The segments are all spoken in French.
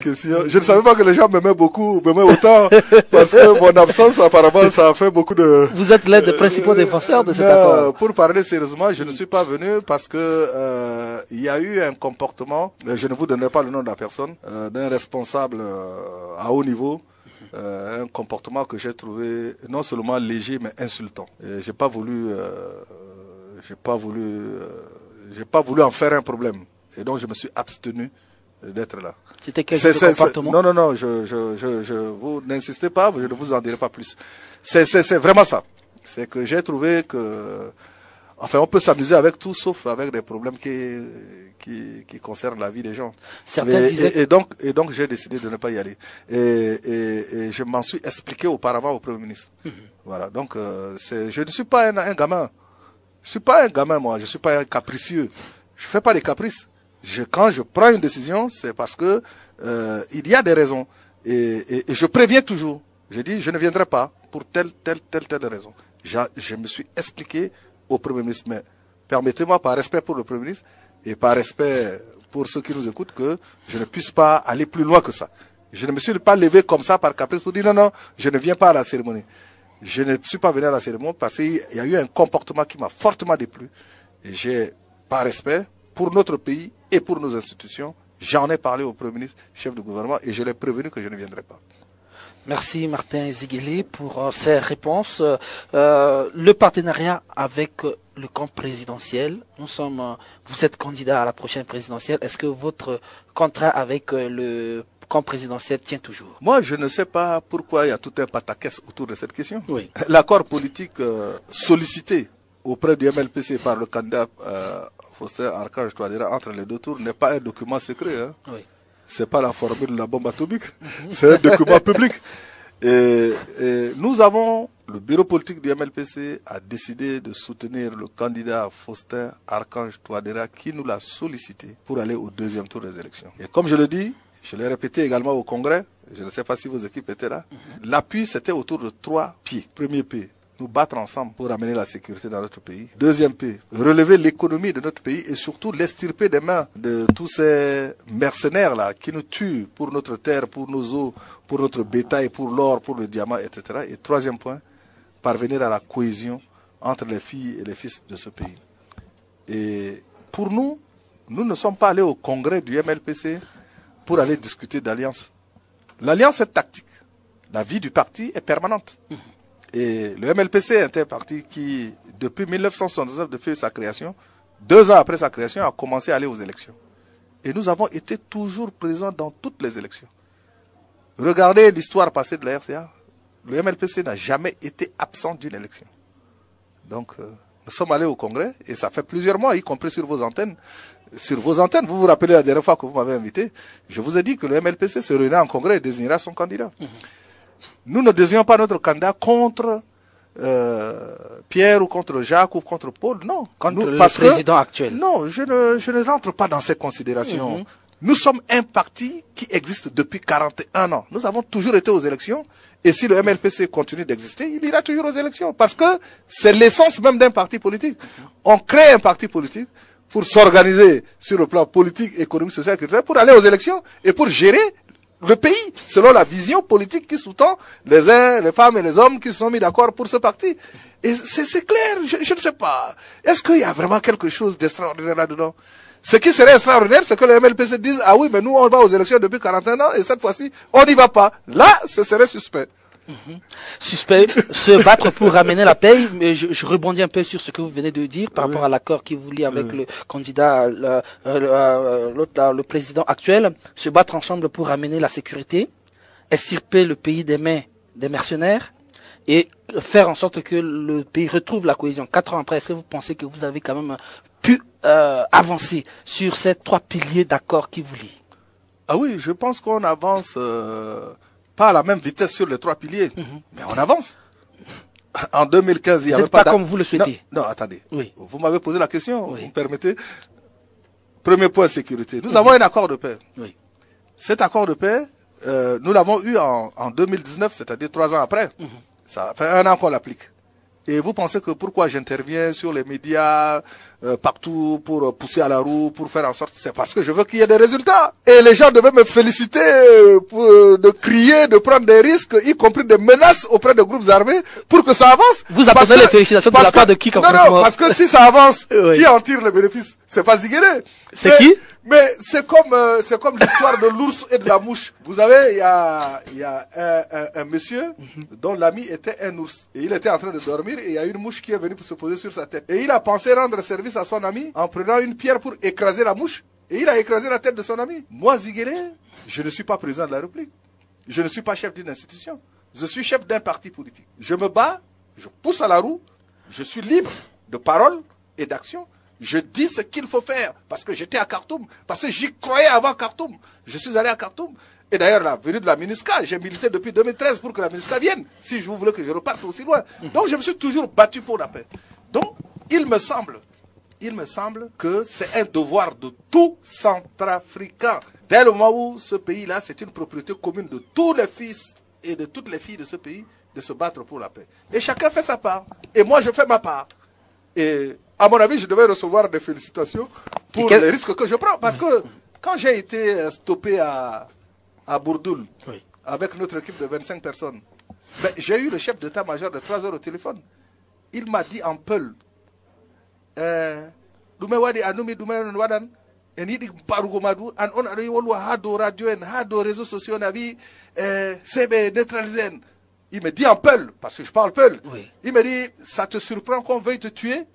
Je ne savais pas que les gens m'aimaient beaucoup, m'aimaient autant, parce que mon absence, apparemment, ça a fait beaucoup de... Vous êtes l'un des principaux défenseurs de cet accord. Pour parler sérieusement, je ne suis pas venu parce que il y a eu un comportement, je ne vous donnerai pas le nom de la personne, d'un responsable à haut niveau, un comportement que j'ai trouvé non seulement léger mais insultant. J'ai pas voulu en faire un problème, et donc je me suis abstenu d'être là. C'était quel comportement? Non, vous n'insistez pas, je ne vous en dirai pas plus. C'est vraiment ça. C'est que j'ai trouvé que, enfin, on peut s'amuser avec tout, sauf avec des problèmes qui concernent la vie des gens. Certains disaient... et donc, j'ai décidé de ne pas y aller. Et je m'en suis expliqué auparavant au Premier ministre. Voilà. Donc, je ne suis pas un gamin. Je suis pas un gamin, moi. Je suis pas un capricieux. Je fais pas des caprices. Quand je prends une décision, c'est parce que il y a des raisons. Et je préviens toujours. Je dis, je ne viendrai pas pour telle raison. Je me suis expliqué au Premier ministre. Mais permettez-moi, par respect pour le Premier ministre et par respect pour ceux qui nous écoutent, que je ne puisse pas aller plus loin que ça. Je ne me suis pas levé comme ça par caprice pour dire non, je ne viens pas à la cérémonie. Je ne suis pas venu à la cérémonie parce qu'il y a eu un comportement qui m'a fortement déplu. Et j'ai, par respect pour notre pays et pour nos institutions, j'en ai parlé au Premier ministre, chef du gouvernement, et je l'ai prévenu que je ne viendrai pas. Merci Martin Ziguélé pour ces réponses. Le partenariat avec le camp présidentiel, vous êtes candidat à la prochaine présidentielle. Est-ce que votre contrat avec le camp présidentiel tient toujours? Moi, je ne sais pas pourquoi il y a tout un pataquès autour de cette question. Oui. L'accord politique sollicité auprès du MLPC par le candidat Faustin Archange Touadéra entre les deux tours n'est pas un document secret. Hein. Oui. C'est pas la formule de la bombe atomique, c'est un document public. Et nous avons, le bureau politique du MLPC a décidé de soutenir le candidat Faustin Archange Touadéra qui nous l'a sollicité pour aller au deuxième tour des élections. Et comme je le dis, je l'ai répété également au Congrès, je ne sais pas si vos équipes étaient là, l'appui c'était autour de 3 pieds. Premier pied, nous battre ensemble pour amener la sécurité dans notre pays. Deuxième pied, relever l'économie de notre pays et surtout l'extirper des mains de tous ces mercenaires-là qui nous tuent pour notre terre, pour nos eaux, pour notre bétail, pour l'or, pour le diamant, etc. Et troisième point, parvenir à la cohésion entre les filles et les fils de ce pays. Et pour nous, nous ne sommes pas allés au congrès du MLPC pour aller discuter d'alliance. L'alliance est tactique. La vie du parti est permanente. Et le MLPC est un parti qui, depuis 1979, depuis sa création, 2 ans après sa création, a commencé à aller aux élections. Et nous avons été toujours présents dans toutes les élections. Regardez l'histoire passée de la RCA. Le MLPC n'a jamais été absent d'une élection. Donc, nous sommes allés au Congrès, et ça fait plusieurs mois, y compris sur vos antennes. Sur vos antennes, vous vous rappelez la dernière fois que vous m'avez invité, je vous ai dit que le MLPC se réunira en Congrès et désignera son candidat. Nous ne désignons pas notre candidat contre Pierre ou contre Jacques ou contre Paul, non. Contre le président actuel. Non, je ne rentre pas dans ces considérations. Nous sommes un parti qui existe depuis 41 ans. Nous avons toujours été aux élections. Et si le MLPC continue d'exister, il ira toujours aux élections. Parce que c'est l'essence même d'un parti politique. On crée un parti politique pour s'organiser sur le plan politique, économique, social, culturel, pour aller aux élections et pour gérer le pays, selon la vision politique qui sous-tend les femmes et les hommes qui se sont mis d'accord pour ce parti. Et c'est clair, je ne sais pas. Est-ce qu'il y a vraiment quelque chose d'extraordinaire là-dedans? Ce qui serait extraordinaire, c'est que le MLPC dise, ah oui, mais nous, on va aux élections depuis 41 ans, et cette fois-ci, on n'y va pas. Là, ce serait suspect. Suspect, se battre pour ramener la paix. Mais je rebondis un peu sur ce que vous venez de dire par rapport à l'accord qui vous lie avec le candidat, le président actuel. Se battre ensemble pour ramener la sécurité, extirper le pays des mains des mercenaires et faire en sorte que le pays retrouve la cohésion. 4 ans après, est-ce que vous pensez que vous avez quand même pu avancer sur ces 3 piliers d'accord qui vous lient? Ah oui, je pense qu'on avance pas à la même vitesse sur les 3 piliers, mais on avance. En 2015, il n'y avait pas comme vous le souhaitez. Non, attendez. Oui. Vous m'avez posé la question, oui. Vous me permettez. Premier point, sécurité. Nous avons un accord de paix. Oui. Cet accord de paix, nous l'avons eu en 2019, c'est-à-dire 3 ans après. Ça fait 1 an qu'on l'applique. Et vous pensez que pourquoi j'interviens sur les médias, partout, pour pousser à la roue, pour faire en sorte, c'est parce que je veux qu'il y ait des résultats. Et les gens devaient me féliciter, de crier, de prendre des risques, y compris des menaces auprès des groupes armés, pour que ça avance. Vous appelez les félicitations de la part de qui complètement? Non, parce que si ça avance, oui. Qui en tire le bénéfice? C'est pas Ziguéré. C'est qui? Mais c'est comme l'histoire de l'ours et de la mouche. Vous savez, il y a un monsieur dont l'ami était un ours. Et il était en train de dormir et il y a une mouche qui est venue pour se poser sur sa tête. Et il a pensé rendre service à son ami en prenant une pierre pour écraser la mouche. Et il a écrasé la tête de son ami. Moi, Ziguéré, je ne suis pas président de la République. Je ne suis pas chef d'une institution. Je suis chef d'un parti politique. Je me bats, je pousse à la roue, je suis libre de parole et d'action. Je dis ce qu'il faut faire, parce que j'étais à Khartoum, parce que j'y croyais avant Khartoum. Je suis allé à Khartoum. Et d'ailleurs, la venue de la MINUSCA, j'ai milité depuis 2013 pour que la MINUSCA vienne, si je voulais que je reparte aussi loin. Donc, je me suis toujours battu pour la paix. Donc, il me semble que c'est un devoir de tout Centrafricain. Dès le moment où ce pays-là, c'est une propriété commune de tous les fils et de toutes les filles de ce pays, de se battre pour la paix. Et chacun fait sa part. Et moi, je fais ma part. Et à mon avis, je devais recevoir des félicitations pour les risques que je prends. Parce que quand j'ai été stoppé à Bourdoul, oui, avec notre équipe de 25 personnes, ben, j'ai eu le chef d'état-major de 3 heures au téléphone. Il m'a dit en Peul, réseaux sociaux, il me dit en Peul, parce que je parle Peul, oui. Il me dit, ça te surprend qu'on veuille te tuer?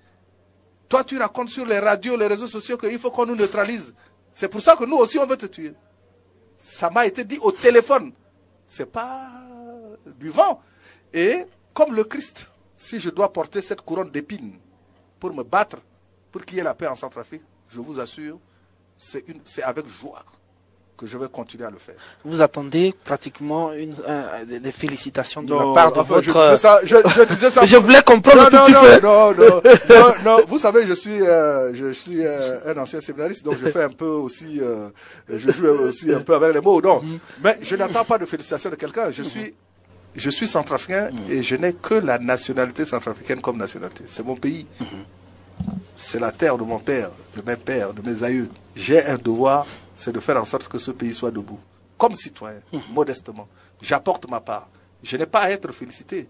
Toi, tu racontes sur les radios, les réseaux sociaux qu'il faut qu'on nous neutralise. C'est pour ça que nous aussi, on veut te tuer. Ça m'a été dit au téléphone. C'est pas du vent. Et comme le Christ, si je dois porter cette couronne d'épines pour me battre, pour qu'il y ait la paix en Centrafrique, je vous assure, c'est avec joie que je vais continuer à le faire. Vous attendez pratiquement des félicitations de la part de votre... Je disais ça. Je voulais comprendre un tout petit peu. Non. Vous savez, je suis un ancien séminariste, donc je fais un peu aussi, je joue aussi un peu avec les mots. Non, mais je n'attends pas de félicitations de quelqu'un. Je suis centrafricain et je n'ai que la nationalité centrafricaine comme nationalité. C'est mon pays. C'est la terre de mon père, de mes pères, de mes aïeux. J'ai un devoir, c'est de faire en sorte que ce pays soit debout. Comme citoyen, modestement. J'apporte ma part. Je n'ai pas à être félicité.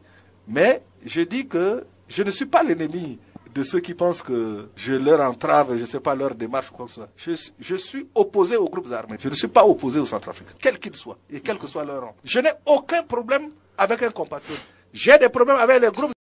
Mais je dis que je ne suis pas l'ennemi de ceux qui pensent que je leur entrave, je ne sais pas, leur démarche ou quoi que ce soit. Je suis opposé aux groupes armés. Je ne suis pas opposé aux Centrafricains, quels qu'ils soient, et quel que soit leur rang. Je n'ai aucun problème avec un compatriote. J'ai des problèmes avec les groupes